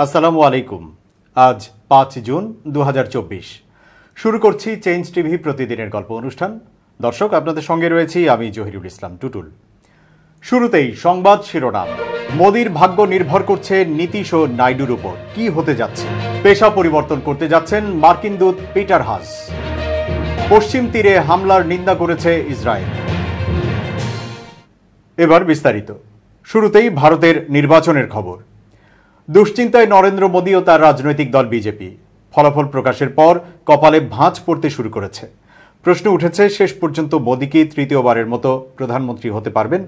আসসালামু আলাইকুম। আজ 5 জুন 2024। শুরু করছি চেঞ্জ টিভি প্রতিদিনের গল্প অনুষ্ঠান। দর্শক, আপনাদের সঙ্গে রয়েছি আমি জহিরুল ইসলাম টুটুল। শুরুতেই সংবাদ শিরোনাম। মোদির ভাগ্য নির্ভর করছে নীতিশ ও নাইডুর উপর। কি হতে যাচ্ছে? পেশা পরিবর্তন করতে যাচ্ছেন মার্কিন দূত পিটার হাস। পশ্চিম তীরে হামলার নিন্দা করেছে ইসরায়েল। এবার বিস্তারিত। শুরুতেই ভারতের নির্বাচনের খবর। দুশ্চিন্তায় নরেন্দ্র মোদী ও তার রাজনৈতিক দল বিজেপি। ফলাফল প্রকাশের পর কপালে ভাঁজ পড়তে শুরু করেছে। প্রশ্ন উঠেছে, শেষ পর্যন্ত মোদী কি তৃতীয়বারের মতো প্রধানমন্ত্রী হতে পারবেন?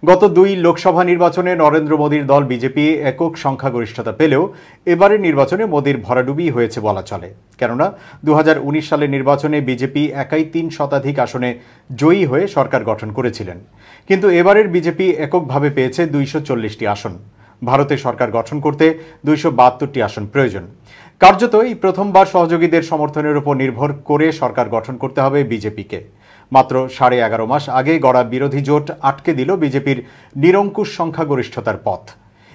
গত 2 লোকসভা নির্বাচনে নরেন্দ্র মোদীর দল বিজেপি একক সংখ্যাগরিষ্ঠতা পেলেও এবারের নির্বাচনে মোদীর ভরাডুবি হয়েছে বলা চলে। কেননা 2019 সালের নির্বাচনে বিজেপি একাই 3 শতাধিক আসনে জয়ী হয়ে সরকার গঠন করেছিলেন। কিন্তু এবারের বিজেপি এককভাবে পেয়েছে 240টি আসন। ভারতে সরকার গঠন করতে 272টি আসন প্রয়োজন। কার্যত এই প্রথমবার সহযোগীদের সমর্থনের উপর নির্ভর করে সরকার গঠন করতে হবে বিজেপিকে। মাত্র 11.5 মাস আগে গড়া বিরোধী জোট আটকে দিল বিজেপির নিরঙ্কুশ সংখ্যাগরিষ্ঠতার পথ।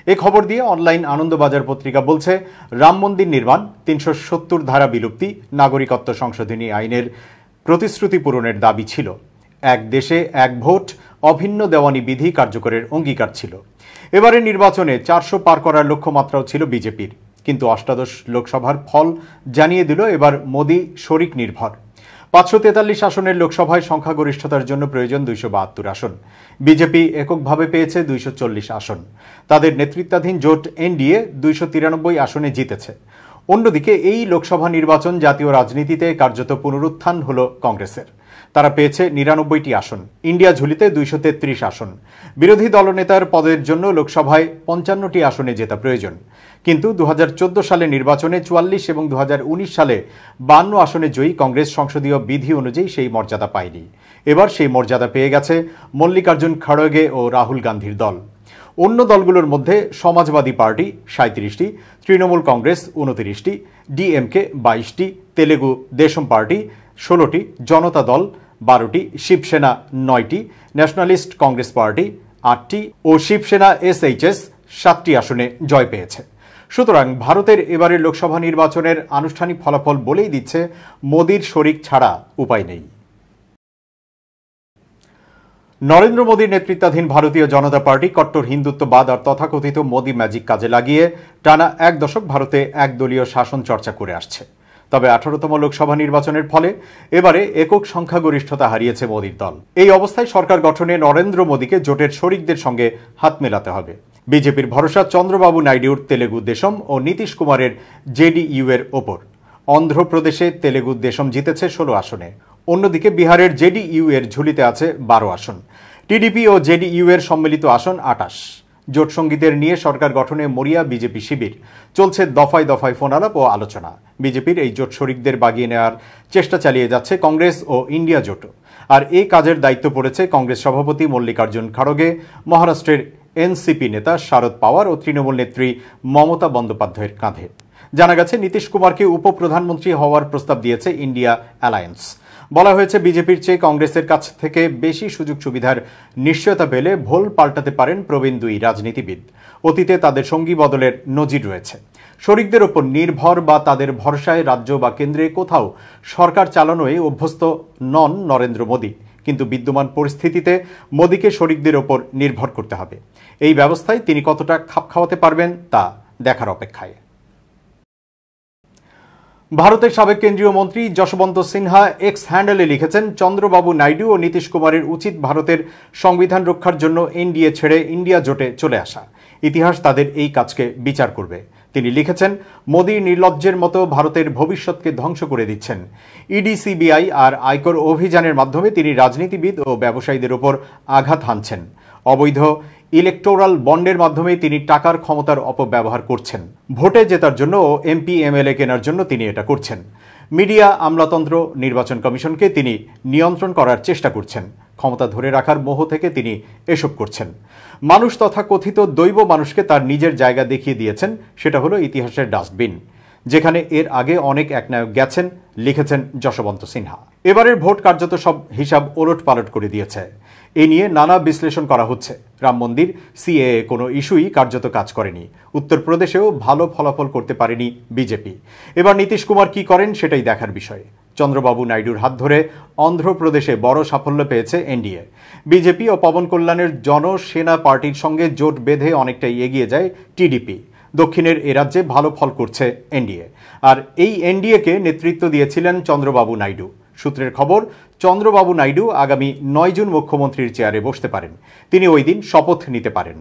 এ খবর দিয়ে অনলাইন আনন্দবাজার পত্রিকা বলছে, রাম মন্দির নির্মাণ, 370 ধারা বিলুপ্তি, নাগরিকত্ব সংশোধনী আইনের প্রতিশ্রুতি পূরণের দাবি ছিল। এক দেশে এক ভোট, অভিন্ন দেওয়ানি বিধি কার্যকরের অঙ্গীকার ছিল। এবারে নির্বাচনে 400 পার করার লক্ষ্যমাত্রাও ছিল বিজেপির। কিন্তু অষ্টাদশ লোকসভার ফল জানিয়ে দিল এবার মোদী শরিক নির্ভর। 543 আসনের লোকসভায় সংখ্যাগরিষ্ঠতার জন্য প্রয়োজন 272 আসন। বিজেপি এককভাবে পেয়েছে 240 আসন। তাদের নেতৃত্বাধীন জোট এনডিএ 293 আসনে জিতেছে। অন্যদিকে এই লোকসভা নির্বাচন জাতীয় রাজনীতিতে কার্যত পুনরুত্থান হল কংগ্রেসের। তারা পেয়েছে 99টি আসন। ইন্ডিয়া ঝুলিতে 233 আসন। বিরোধী দলনেতার পদের জন্য লোকসভায় 55টি আসনে জেতা প্রয়োজন। কিন্তু 2014 সালে নির্বাচনে 44 এবং 2019 সালে 52 আসনে জয়ী কংগ্রেস সংসদীয় বিধি অনুযায়ী সেই মর্যাদা পায়নি। এবার সেই মর্যাদা পেয়ে গেছে মল্লিকার্জুন খড়গে ও রাহুল গান্ধীর দল। অন্য দলগুলোর মধ্যে সমাজবাদী পার্টি 37টি, তৃণমূল কংগ্রেস 29টি, ডিএমকে 22টি, তেলেগু দেশম পার্টি 16টি, জনতা দল 12টি, শিবসেনা 9টি, ন্যাশনালিস্ট কংগ্রেস পার্টি 8টি ও শিবসেনা এসএইচএস 7টি আসনে জয় পেয়েছে। সুতরাং ভারতের এবারের লোকসভা নির্বাচনের আনুষ্ঠানিক ফলাফল বলেই দিচ্ছে, মোদীর শরিক ছাড়া উপায় নেই। নরেন্দ্র মোদীর নেতৃত্বাধীন ভারতীয় জনতা পার্টি কট্টর হিন্দুত্ববাদ আর তথাকথিত মোদী ম্যাজিক কাজে লাগিয়ে টানা 1 দশক ভারতে একদলীয় শাসন চর্চা করে আসছে। তবে 18তম লোকসভা নির্বাচনের ফলে এবারে একক সংখ্যাগরিষ্ঠতা হারিয়েছে মোদীর দল। এই অবস্থায় সরকার গঠনে নরেন্দ্র মোদীকে জোটের শরিকদের সঙ্গে হাত মেলাতে হবে। বিজেপির ভরসা চন্দ্রবাবু নাইডুর তেলেগু দেশম ও নীতিশ কুমারের জেডিইউ এর ওপর। অন্ধ্রপ্রদেশে তেলেগু দেশম জিতেছে 16 আসনে। অন্যদিকে বিহারের জেডিইউ এর ঝুলিতে আছে 12 আসন। টিডিপি ও জেডিইউ এর সম্মিলিত আসন 28। জোট সঙ্গীদের নিয়ে সরকার গঠনে মরিয়া বিজেপি শিবির। চলছে দফায় দফায় ফোনালাপ ও আলোচনা। বিজেপির এই জোট শরিকদের বাগিয়ে নেওয়ার চেষ্টা চালিয়ে যাচ্ছে কংগ্রেস ও ইন্ডিয়া জোটও। আর এই কাজের দায়িত্ব পড়েছে কংগ্রেস সভাপতি মল্লিকার্জুন খড়গে, মহারাষ্ট্রের এনসিপি নেতা শারদ পাওয়ার ও তৃণমূল নেত্রী মমতা বন্দ্যোপাধ্যায়ের কাঁধে। জানা গেছে, নীতিশ কুমারকে উপপ্রধানমন্ত্রী হওয়ার প্রস্তাব দিয়েছে ইন্ডিয়া অ্যালায়েন্স। বলা হয়েছে, বিজেপির চেয়ে কংগ্রেসের কাছ থেকে বেশি সুযোগ সুবিধার নিশ্চয়তা পেলে ভোল পাল্টাতে পারেন প্রবীণ 2 রাজনীতিবিদ। অতীতে তাদের সঙ্গী বদলের নজির রয়েছে। শরিকদের ওপর নির্ভর বা তাদের ভরসায় রাজ্য বা কেন্দ্রে কোথাও সরকার চালানোয় অভ্যস্ত নন নরেন্দ্র মোদী। কিন্তু বিদ্যমান পরিস্থিতিতে মোদীকে শরিকদের ওপর নির্ভর করতে হবে। এই ব্যবস্থায় তিনি কতটা খাপ খাওয়াতে পারবেন তা দেখার অপেক্ষায়। ভারতের সাবেক কেন্দ্রীয় মন্ত্রী যশবন্ত সিনহা এক্স হ্যান্ডেলে লিখেছেন, চন্দ্রবাবু নাইডু ও নীতিশ কুমারের উচিত ভারতের সংবিধান রক্ষার জন্য এনডিএ ছেড়ে ইন্ডিয়া জোটে চলে আসা। ইতিহাস তাদের এই কাজকে বিচার করবে। তিনি লিখেছেন, মোদী নির্লজ্জের মতো ভারতের ভবিষ্যৎকে ধ্বংস করে দিচ্ছেন। ইডি, সিবিআই আর আয়কর অভিযানের মাধ্যমে তিনি রাজনীতিবিদ ও ব্যবসায়ীদের উপর আঘাত হানছেন। অবৈধ ইলেকটোরাল বন্ডের মাধ্যমে তিনি টাকার ক্ষমতার অপব্যবহার করছেন। ভোটে জেতার জন্য ও এমপি এমএলএ কেনার জন্য তিনি এটা করছেন। মিডিয়া, আমলাতন্ত্র, নির্বাচন কমিশনকে তিনি নিয়ন্ত্রণ করার চেষ্টা করছেন। ক্ষমতা ধরে রাখার মোহ থেকে তিনি এসব করছেন। মানুষ তথা কথিত দৈব মানুষকে তার নিজের জায়গা দেখিয়ে দিয়েছেন। সেটা হলো ইতিহাসের ডাস্টবিন, যেখানে এর আগে অনেক একনায়ক গেছেন, লিখেছেন যশবন্ত সিনহা। এবারের ভোট কার্যত সব হিসাব ওলট পালট করে দিয়েছে। এ নিয়ে নানা বিশ্লেষণ করা হচ্ছে। রাম মন্দির, সিএএ কোনো ইস্যুই কার্যত কাজ করেনি। উত্তরপ্রদেশেও ভালো ফলাফল করতে পারেনি বিজেপি। এবার নীতিশ কুমার কি করেন সেটাই দেখার বিষয়। চন্দ্রবাবু নাইডুর হাত ধরে অন্ধ্রপ্রদেশে বড় সাফল্য পেয়েছে এনডিএ। বিজেপি ও পবন কল্যাণের জনসেনা পার্টির সঙ্গে জোট বেঁধে অনেকটাই এগিয়ে যায় টিডিপি। দক্ষিণের এ রাজ্যে ভালো ফল করছে এনডিএ। আর এই এনডিএকে নেতৃত্ব দিয়েছিলেন চন্দ্রবাবু নাইডু। সূত্রের খবর, চন্দ্রবাবু নাইডু আগামী 9 জুন মুখ্যমন্ত্রীর চেয়ারে বসতে পারেন। তিনি ওই দিন শপথ নিতে পারেন।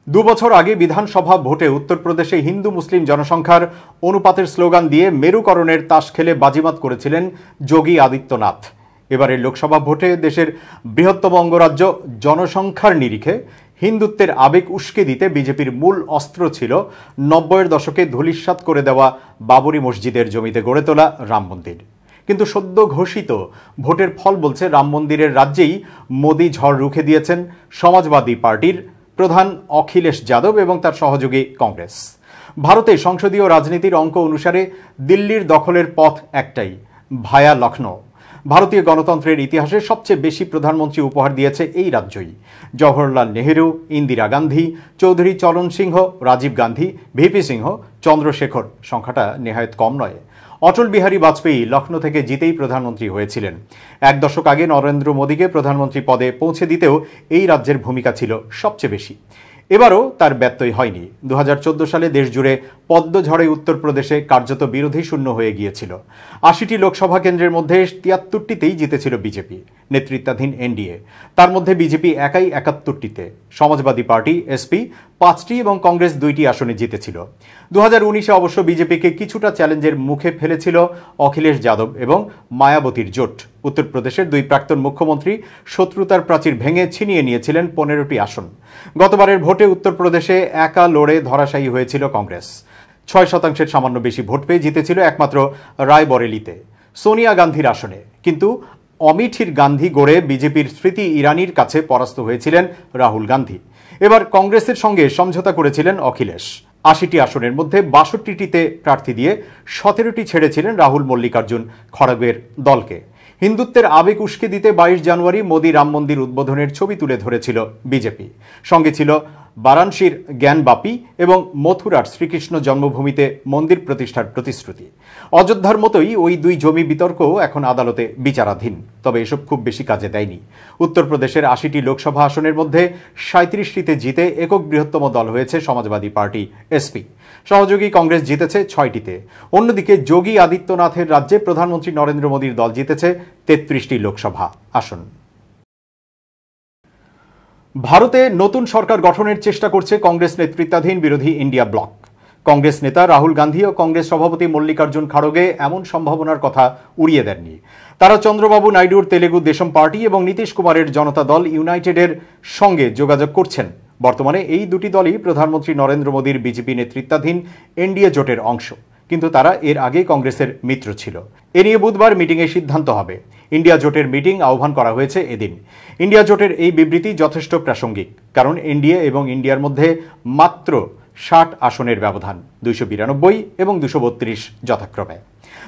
2 বছর আগে বিধানসভা ভোটে উত্তরপ্রদেশে হিন্দু মুসলিম জনসংখ্যার অনুপাতের স্লোগান দিয়ে মেরুকরণের তাস খেলে বাজিমাত করেছিলেন যোগী আদিত্যনাথ। এবারের লোকসভা ভোটে দেশের বৃহত্তম অঙ্গরাজ্য জনসংখ্যার নিরিখে হিন্দুত্বের আবেগ উস্কে দিতে বিজেপির মূল অস্ত্র ছিল 90-এর দশকে ধূলিসাৎ করে দেওয়া বাবরি মসজিদের জমিতে গড়ে তোলা রাম মন্দির। কিন্তু সদ্য ঘোষিত ভোটের ফল বলছে রাম মন্দিরের রাজ্যেই মোদি ঝড় রুখে দিয়েছেন সমাজবাদী পার্টির প্রধান অখিলেশ যাদব এবং তার সহযোগী কংগ্রেস। ভারতে সংসদীয় রাজনীতির অঙ্ক অনুসারে দিল্লির দখলের পথ একটাই, ভায়া লখনৌ। ভারতীয় গণতন্ত্রের ইতিহাসে সবচেয়ে বেশি প্রধানমন্ত্রী উপহার দিয়েছে এই রাজ্যই। জওহরলাল নেহেরু, ইন্দিরা গান্ধী, চৌধুরী চরণ সিংহ, রাজীব গান্ধী, ভিপি সিংহ, চন্দ্রশেখর, সংখ্যাটা নেহায়েত কম নয়। অটল বিহারী বাজপেয়ী লখনৌ থেকে জিতেই প্রধানমন্ত্রী হয়েছিলেন। 1 দশক আগে নরেন্দ্র মোদীকে প্রধানমন্ত্রী পদে পৌঁছে দিতেও এই রাজ্যের ভূমিকা ছিল সবচেয়ে বেশি। এবারও তার ব্যত্যয় হয়নি। 2014 সালে দেশজুড়ে পদ্মঝড়ে উত্তরপ্রদেশে কার্যত বিরোধী শূন্য হয়ে গিয়েছিল। 80টি লোকসভা কেন্দ্রের মধ্যে 73টিতেই জিতেছিল বিজেপি নেতৃত্বাধীন এনডিএ। তার মধ্যে বিজেপি একাই 71টিতে, সমাজবাদী পার্টি এসপি 5টি এবং কংগ্রেস 2টি আসনে জিতেছিল। 2019-এ অবশ্য বিজেপিকে কিছুটা চ্যালেঞ্জের মুখে ফেলেছিল অখিলেশ যাদব এবং মায়াবতীর জোট। উত্তরপ্রদেশের 2 প্রাক্তন মুখ্যমন্ত্রী শত্রুতার প্রাচীর ভেঙে ছিনিয়ে নিয়েছিলেন 15টি আসন। গতবারের ভোটে উত্তরপ্রদেশে একা লড়ে ধরাশায়ী হয়েছিল কংগ্রেস। 6% সামান্য বেশি ভোট পেয়ে জিতেছিল একমাত্র রায়বরেলিতে, সোনিয়া গান্ধীর আসনে। কিন্তু অমিঠির গান্ধী গড়ে বিজেপির স্মৃতি ইরানির কাছে পরাস্ত হয়েছিলেন রাহুল গান্ধী। এবার কংগ্রেসের সঙ্গে সমঝোতা করেছিলেন অখিলেশ। 80টি আসনের মধ্যে 62টিতে প্রার্থী দিয়ে 17টি ছেড়েছিলেন রাহুল মল্লিকার্জুন খড়গের দলকে। হিন্দুত্বের আবেগ উস্কে দিতে 22 জানুয়ারি মোদি রাম মন্দির উদ্বোধনের ছবি তুলে ধরেছিল বিজেপি। সঙ্গে ছিল বারাণসীর জ্ঞানবাপী এবং মথুরার শ্রীকৃষ্ণ জন্মভূমিতে মন্দির প্রতিষ্ঠার প্রতিশ্রুতি। অযোধ্যার মতোই ওই 2 জমি বিতর্কও এখন আদালতে বিচারাধীন। তবে এসব খুব বেশি কাজে দেয়নি। উত্তরপ্রদেশের 80টি লোকসভা আসনের মধ্যে 37টিতে জিতে একক বৃহত্তম দল হয়েছে সমাজবাদী পার্টি এসপি। সহযোগী কংগ্রেস জিতেছে 6টিতে। অন্যদিকে যোগী আদিত্যনাথের রাজ্যে প্রধানমন্ত্রী নরেন্দ্র মোদীর দল জিতেছে 33টি লোকসভা আসন। ভারতে নতুন সরকার গঠনের চেষ্টা করছে কংগ্রেস নেতৃত্বাধীন বিরোধী ইন্ডিয়া ব্লক। কংগ্রেস নেতা রাহুল গান্ধী ও কংগ্রেস সভাপতি মল্লিকার্জুন খড়গে এমন সম্ভাবনার কথা উড়িয়ে দেননি। তারা চন্দ্রবাবু নাইডুর তেলেগু দেশম পার্টি এবং নীতিশ কুমারের জনতা দল ইউনাইটেডের সঙ্গে যোগাযোগ করছেন। বর্তমানে এই 2টি দলই প্রধানমন্ত্রী নরেন্দ্র মোদীর বিজেপি নেতৃত্বাধীন এনডিএ জোটের অংশ। কিন্তু তারা এর আগে কংগ্রেসের মিত্র ছিল। এ নিয়ে বুধবার মিটিংয়ে সিদ্ধান্ত হবে। ইন্ডিয়া জোটের মিটিং আহ্বান করা হয়েছে এদিন। ইন্ডিয়া জোটের এই বিবৃতি যথেষ্ট প্রাসঙ্গিক, কারণ এনডিএ এবং ইন্ডিয়ার মধ্যে মাত্র 60 আসনের ব্যবধান, 292 এবং 232 যথাক্রমে।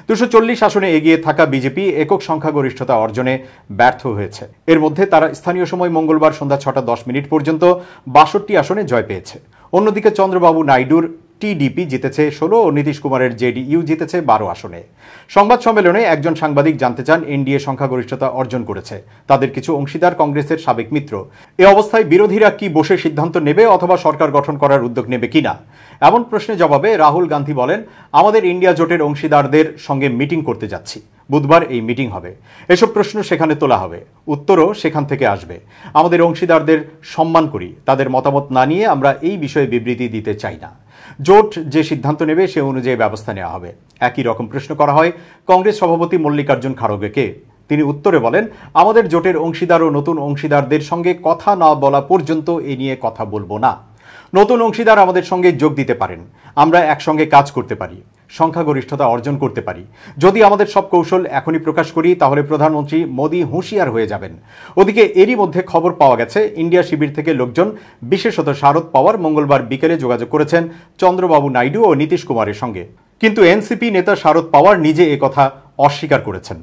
240 আসনে এগিয়ে থাকা বিজেপি একক সংখ্যাগরিষ্ঠতা অর্জনে ব্যর্থ হয়েছে। এর মধ্যে তারা স্থানীয় সময় মঙ্গলবার সন্ধ্যা 6:10 পর্যন্ত 62 আসনে জয় পেয়েছে। অন্যদিকে চন্দ্রবাবু নাইডুর টিডিপি জিতেছে 16 ও নীতিশ কুমারের জেডিইউ জিতেছে 12 আসনে। সংবাদ সম্মেলনে একজন সাংবাদিক জানতে চান এনডিএ সংখ্যাগরিষ্ঠতা অর্জন করেছে, তাদের কিছু অংশীদার কংগ্রেসের সাবেক মিত্র। এ অবস্থায় বিরোধীরা কি বসে সিদ্ধান্ত নেবে অথবা সরকার গঠন করার উদ্যোগ নেবে কিনা? এমন প্রশ্নের জবাবে রাহুল গান্ধী বলেন, আমাদের ইন্ডিয়া জোটের অংশীদারদের সঙ্গে মিটিং করতে যাচ্ছি। বুধবার এই মিটিং হবে। এসব প্রশ্ন সেখানে তোলা হবে, উত্তরও সেখান থেকে আসবে। আমাদের অংশীদারদের সম্মান করি, তাদের মতামত না নিয়ে আমরা এই বিষয়ে বিবৃতি দিতে চাই না। জোট যে সিদ্ধান্ত নেবে সে অনুযায়ী ব্যবস্থা নেওয়া হবে। একই রকম প্রশ্ন করা হয় কংগ্রেস সভাপতি মল্লিকার্জুন খড়গেকে। তিনি উত্তরে বলেন, আমাদের জোটের অংশীদার ও নতুন অংশীদারদের সঙ্গে কথা না বলা পর্যন্ত এ নিয়ে কথা বলবো না। নতুন অংশীদার আমাদের সঙ্গে যোগ দিতে পারেন, আমরা একসঙ্গে কাজ করতে পারি, সংখ্যাগরিষ্ঠতা অর্জন করতে পারি। যদি আমাদের সব কৌশল এখনই প্রকাশ করি তাহলে প্রধানমন্ত্রী মোদী হুঁশিয়ার হয়ে যাবেন। ওদিকে এরই মধ্যে খবর পাওয়া গেছে ইন্ডিয়া শিবির থেকে লোকজন, বিশেষত শারদ পাওয়ার মঙ্গলবার বিকেলে যোগাযোগ করেছেন চন্দ্রবাবু নাইডু ও নীতিশ কুমারের সঙ্গে। কিন্তু এনসিপি নেতা শারদ পাওয়ার নিজে একথা অস্বীকার করেছেন।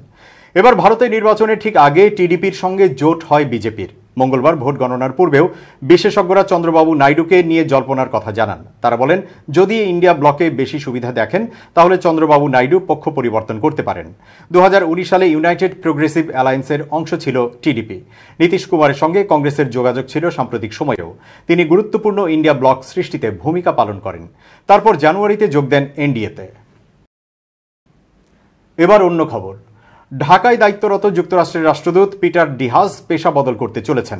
এবার ভারতের নির্বাচনের ঠিক আগে টিডিপির সঙ্গে জোট হয় বিজেপির। মঙ্গলবার ভোট গণনার পূর্বেও বিশেষজ্ঞরা চন্দ্রবাবু নাইডুকে নিয়ে জল্পনার কথা জানান। তারা বলেন, যদি ইন্ডিয়া ব্লকে বেশি সুবিধা দেখেন তাহলে চন্দ্রবাবু নাইডু পক্ষ পরিবর্তন করতে পারেন। 2019 সালে ইউনাইটেড প্রোগ্রেসিভ অ্যালায়েন্সের অংশ ছিল টিডিপি। নীতিশ কুমারের সঙ্গে কংগ্রেসের যোগাযোগ ছিল সাম্প্রতিক সময়েও। তিনি গুরুত্বপূর্ণ ইন্ডিয়া ব্লক সৃষ্টিতে ভূমিকা পালন করেন। তারপর জানুয়ারিতে যোগ দেন এনডিএতে। এবার অন্য খবর। ঢাকায় দায়িত্বরত যুক্তরাষ্ট্রের রাষ্ট্রদূত পিটার ডিহাস পেশা বদল করতে চলেছেন।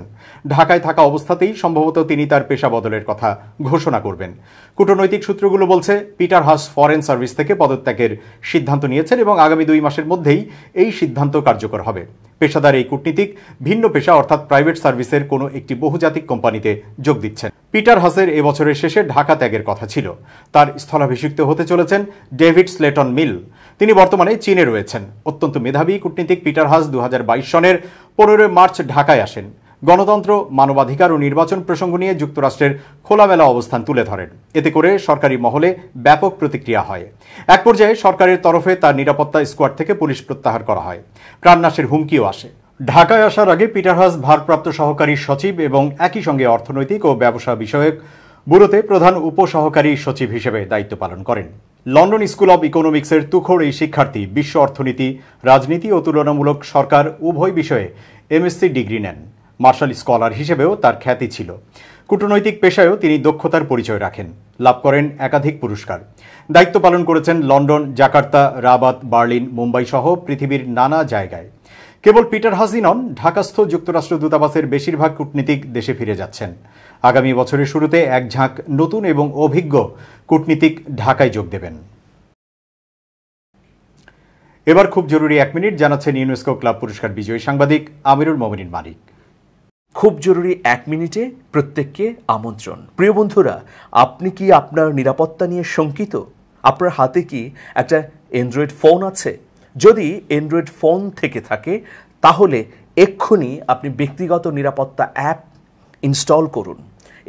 ঢাকায় থাকা অবস্থাতেই সম্ভবত তিনি তার পেশা বদলের কথা ঘোষণা করবেন। কূটনৈতিক সূত্রগুলো বলছে, পিটার হাস ফরেন সার্ভিস থেকে পদত্যাগের সিদ্ধান্ত নিয়েছেন এবং আগামী 2 মাসের মধ্যেই এই সিদ্ধান্ত কার্যকর হবে। পেশাদার এই কূটনীতিক ভিন্ন পেশা অর্থাৎ প্রাইভেট সার্ভিসের কোনো একটি বহুজাতিক কোম্পানিতে যোগ দিচ্ছেন। পিটার হাসের এবছরের শেষে ঢাকা ত্যাগের কথা ছিল। তার স্থলাভিষিক্ত হতে চলেছেন ডেভিড স্লেটন মিল। তিনি বর্তমানে চীনে রয়েছেন। অত্যন্ত মেধাবী কূটনীতিক পিটার হাস 2022 সনের 15 মার্চ ঢাকায় আসেন। গণতন্ত্র, মানবাধিকার ও নির্বাচন প্রসঙ্গ নিয়ে যুক্তরাষ্ট্রের খোলামেলা অবস্থান তুলে ধরেন। এতে করে সরকারি মহলে ব্যাপক প্রতিক্রিয়া হয়। এক পর্যায়ে সরকারের তরফে তার নিরাপত্তা স্কোয়াড থেকে পুলিশ প্রত্যাহার করা হয়। প্রাণনাশের হুমকিও আসে। ঢাকায় আসার আগে পিটার হাস ভারপ্রাপ্ত সহকারী সচিব এবং একই সঙ্গে অর্থনৈতিক ও ব্যবসা বিষয়ক ব্যুরোতে প্রধান উপসহকারী সচিব হিসেবে দায়িত্ব পালন করেন। লন্ডন স্কুল অব ইকোনমিক্সের তুখোড় এই শিক্ষার্থী বিশ্ব অর্থনীতি, রাজনীতি ও তুলনামূলক সরকার উভয় বিষয়ে এমএসসি ডিগ্রি নেন। মার্শাল স্কলার হিসেবেও তার খ্যাতি ছিল। কূটনৈতিক পেশায়ও তিনি দক্ষতার পরিচয় রাখেন। লাভ করেন একাধিক পুরস্কার। দায়িত্ব পালন করেছেন London, Jakarta, Rabat, Berlin, Mumbai সহ পৃথিবীর নানা জায়গায়। কেবল পিটার হাসই নন, ঢাকাস্থ যুক্তরাষ্ট্র দূতাবাসের বেশিরভাগ কূটনীতিক দেশে ফিরে যাচ্ছেন। আগামী বছরের শুরুতে এক ঝাঁক নতুন এবং অভিজ্ঞ কূটনীতিক ঢাকায় যোগ দেবেন। এবার খুব জরুরি 1 মিনিট জানাচ্ছেন ইউনেস্কো ক্লাব পুরস্কার বিজয়ী সাংবাদিক আমিরুল মোমিনিন মানিক। খুব জরুরি 1 মিনিটে প্রত্যেককে আমন্ত্রণ। প্রিয় বন্ধুরা, আপনি কি আপনার নিরাপত্তা নিয়ে শঙ্কিত? আপনার হাতে কি একটা অ্যান্ড্রয়েড ফোন আছে? যদি অ্যান্ড্রয়েড ফোন থেকে থাকে তাহলে এক্ষুনি আপনি ব্যক্তিগত নিরাপত্তা অ্যাপ ইনস্টল করুন।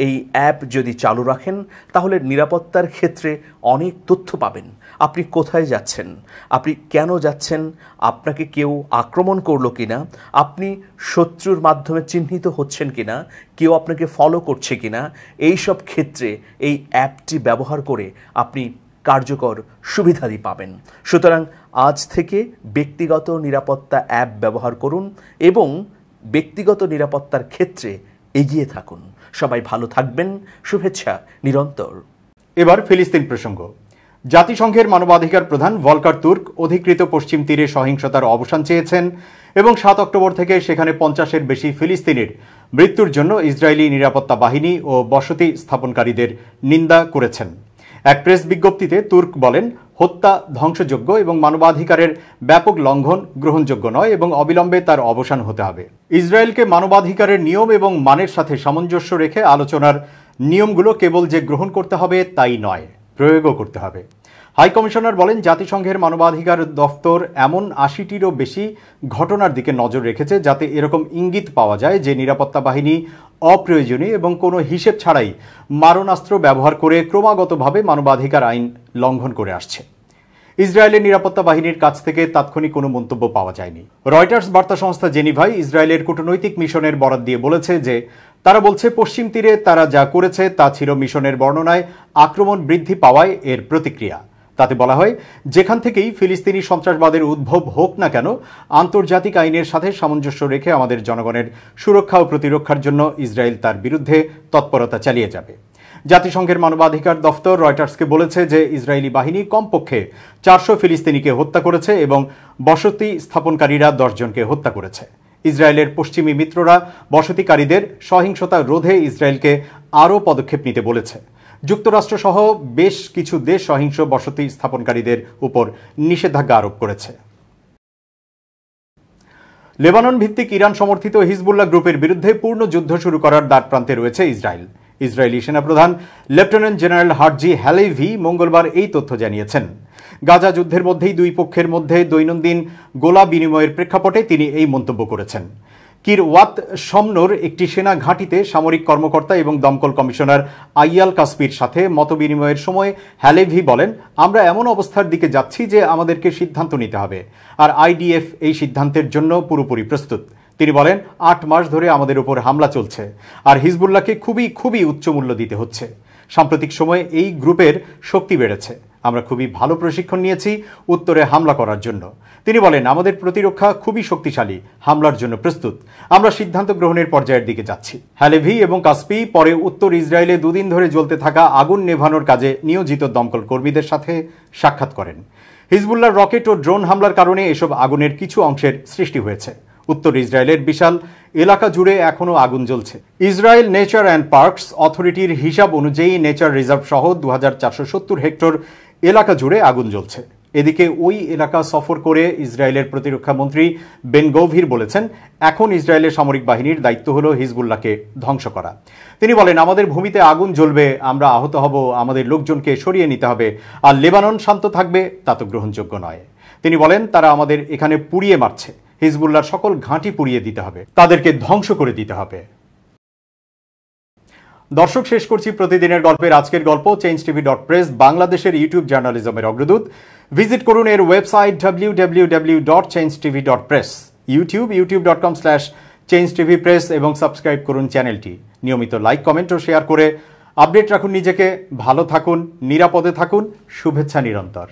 এই অ্যাপ যদি চালু রাখেন তাহলে নিরাপত্তার ক্ষেত্রে অনেক তথ্য পাবেন। আপনি কোথায় যাচ্ছেন, আপনি কেন যাচ্ছেন, আপনাকে কেউ আক্রমণ করলো কিনা, আপনি শত্রুর মাধ্যমে চিহ্নিত হচ্ছেন কিনা, কেউ আপনাকে ফলো করছে কিনা, এই সব ক্ষেত্রে এই অ্যাপটি ব্যবহার করে আপনি কার্যকর সুবিধাদি পাবেন। সুতরাং আজ থেকে ব্যক্তিগত নিরাপত্তা অ্যাপ ব্যবহার করুন এবং ব্যক্তিগত নিরাপত্তার ক্ষেত্রে এগিয়ে থাকুন। সবাই ভালো থাকবেন। শুভেচ্ছা নিরন্তর। এবার ফিলিস্তিন প্রসঙ্গ। জাতিসংঘের মানবাধিকার প্রধান ভলকার তুর্ক অধিকৃত পশ্চিম তীরে সহিংসতার অবসান চেয়েছেন এবং 7 অক্টোবর থেকে সেখানে 50-এর বেশি ফিলিস্তিনির মৃত্যুর জন্য ইসরায়েলি নিরাপত্তা বাহিনী ও বসতি স্থাপনকারীদের নিন্দা করেছেন। এক প্রেস বিজ্ঞপ্তিতে তুর্ক বলেন, হত্যা ধ্বংসযোগ্য এবং মানবাধিকারের ব্যাপক লঙ্ঘন গ্রহণযোগ্য নয় এবং অবিলম্বে তার অবসান হতে হবে। ইসরায়েলকে মানবাধিকারের নিয়ম এবং মানের সাথে সামঞ্জস্য রেখে আলোচনার নিয়মগুলো কেবল যে গ্রহণ করতে হবে তাই নয়, প্রয়োগও করতে হবে। হাই কমিশনার বলেন, জাতিসংঘের মানবাধিকার দফতর এমন 80টিরও বেশি ঘটনার দিকে নজর রেখেছে যাতে এরকম ইঙ্গিত পাওয়া যায় যে নিরাপত্তা বাহিনী অপ্রয়োজনীয় এবং কোনো হিসেব ছাড়াই মারণাস্ত্র ব্যবহার করে ক্রমাগতভাবে মানবাধিকার আইন লঙ্ঘন করে আসছে। ইসরায়েলের নিরাপত্তা বাহিনীর কাছ থেকে তাৎক্ষণিক কোনো মন্তব্য পাওয়া যায়নি। রয়টার্স বার্তা সংস্থা জেনিভাই ইসরায়েলের কূটনৈতিক মিশনের বরাত দিয়ে বলেছে যে তারা বলছে পশ্চিম তীরে তারা যা করেছে তা ছিল মিশনের বর্ণনায় আক্রমণ বৃদ্ধি পাওয়ায় এর প্রতিক্রিয়া। তাতে বলা হয়, যেখান থেকেই ফিলিস্তিনি সন্ত্রাসবাদের উদ্ভব হোক না কেন, আন্তর্জাতিক আইনের সাথে সামঞ্জস্য রেখে আমাদের জনগণের সুরক্ষা ও প্রতিরক্ষার জন্য ইসরায়েল তার বিরুদ্ধে তৎপরতা চালিয়ে যাবে। জাতিসংঘের মানবাধিকার দফতর রয়টার্সকে বলেছে যে ইসরায়েলি বাহিনী কমপক্ষে 400 ফিলিস্তিনিকে হত্যা করেছে এবং বসতি স্থাপনকারীরা 10 জনকে হত্যা করেছে। ইসরায়েলের পশ্চিমী মিত্ররা বসতিকারীদের সহিংসতা রোধে ইসরায়েলকে আরও পদক্ষেপ নিতে বলেছে। যুক্তরাষ্ট্র সহ বেশ কিছু দেশ সহিংস বসতি স্থাপনকারীদের উপর নিষেধাজ্ঞা আরোপ করেছে। লেবানন ভিত্তিক ইরান সমর্থিত হিজবুল্লাহ গ্রুপের বিরুদ্ধে পূর্ণ যুদ্ধ শুরু করার দ্বারপ্রান্তে রয়েছে ইসরায়েল। ইসরায়েলি সেনাপ্রধান লেফটেন্যান্ট জেনারেল হার্জি হ্যালেভি মঙ্গলবার এই তথ্য জানিয়েছেন। গাজা যুদ্ধের মধ্যেই দুই পক্ষের মধ্যে দৈনন্দিন গোলা বিনিময়ের প্রেক্ষাপটে তিনি এই মন্তব্য করেছেন। কিরওয়াত শমনোর একটি সেনা ঘাঁটিতে সামরিক কর্মকর্তা এবং দমকল কমিশনার আইয়াল কাসপির সাথে মতবিনিময়ের সময় হ্যালেভি বলেন, আমরা এমন অবস্থার দিকে যাচ্ছি যে আমাদেরকে সিদ্ধান্ত নিতে হবে, আর আইডিএফ এই সিদ্ধান্তের জন্য পুরোপুরি প্রস্তুত। তিনি বলেন, ৮ মাস ধরে আমাদের উপর হামলা চলছে, আর হিজবুল্লাহকে খুবই উচ্চ মূল্য দিতে হচ্ছে। সাম্প্রতিক সময়ে এই গ্রুপের শক্তি বেড়েছে। আমরা খুবই ভালো প্রশিক্ষণ নিয়েছি উত্তরে হামলা করার জন্য। তিনি বলেন, আমাদের প্রতিরক্ষা খুবই শক্তিশালী, হামলার জন্য প্রস্তুত। আমরা সিদ্ধান্ত গ্রহণের পর্যায়ের দিকে যাচ্ছি। হ্যালেভি এবং কাসপি পরে উত্তর ইসরায়েলে 2 দিন ধরে জ্বলতে থাকা আগুন নেভানোর কাজে নিয়োজিত দমকল কর্মীদের সাথে সাক্ষাৎ করেন। হিজবুল্লাহর রকেট ও ড্রোন হামলার কারণে এসব আগুনের কিছু অংশের সৃষ্টি হয়েছে। উত্তর ইসরায়েলের বিশাল এলাকা জুড়ে এখনও আগুন জ্বলছে। ইসরায়েল নেচার অ্যান্ড পার্কস অথরিটির হিসাব অনুযায়ী নেচার রিজার্ভ সহ 2470 হেক্টর এলাকা জুড়ে আগুন জ্বলছে। এদিকে ওই এলাকা সফর করে ইসরায়েলের প্রতিরক্ষা মন্ত্রী বেন গভির বলেছেন, এখন ইসরায়েলের সামরিক বাহিনীর দায়িত্ব হলো হিজবুল্লাহকে ধ্বংস করা। তিনি বলেন, আমাদের ভূমিতে আগুন জ্বলবে, আমরা আহত হব, আমাদের লোকজনকে সরিয়ে নিতে হবে, আর লেবানন শান্ত থাকবে, তা তো গ্রহণযোগ্য নয়। তিনি বলেন, তারা আমাদের এখানে পুড়িয়ে মারছে, হিজবুল্লাহর সকল ঘাঁটি পুড়িয়ে দিতে হবে, তাদেরকে ধ্বংস করে দিতে হবে। দর্শক, শেষ করছি প্রতিদিনের গল্পের আজকের গল্প। changetv.press বাংলাদেশের ইউটিউব জার্নালিজমের অগ্রদূত। ভিজিট করুন এর ওয়েবসাইট www.changetv.press, ইউটিউব youtube.com/changetvpress এবং সাবস্ক্রাইব করুন চ্যানেলটি। নিয়মিত লাইক, কমেন্ট ও শেয়ার করে আপডেট রাখুন নিজেকে। ভালো থাকুন, নিরাপদে থাকুন, শুভেচ্ছা নিরন্তর।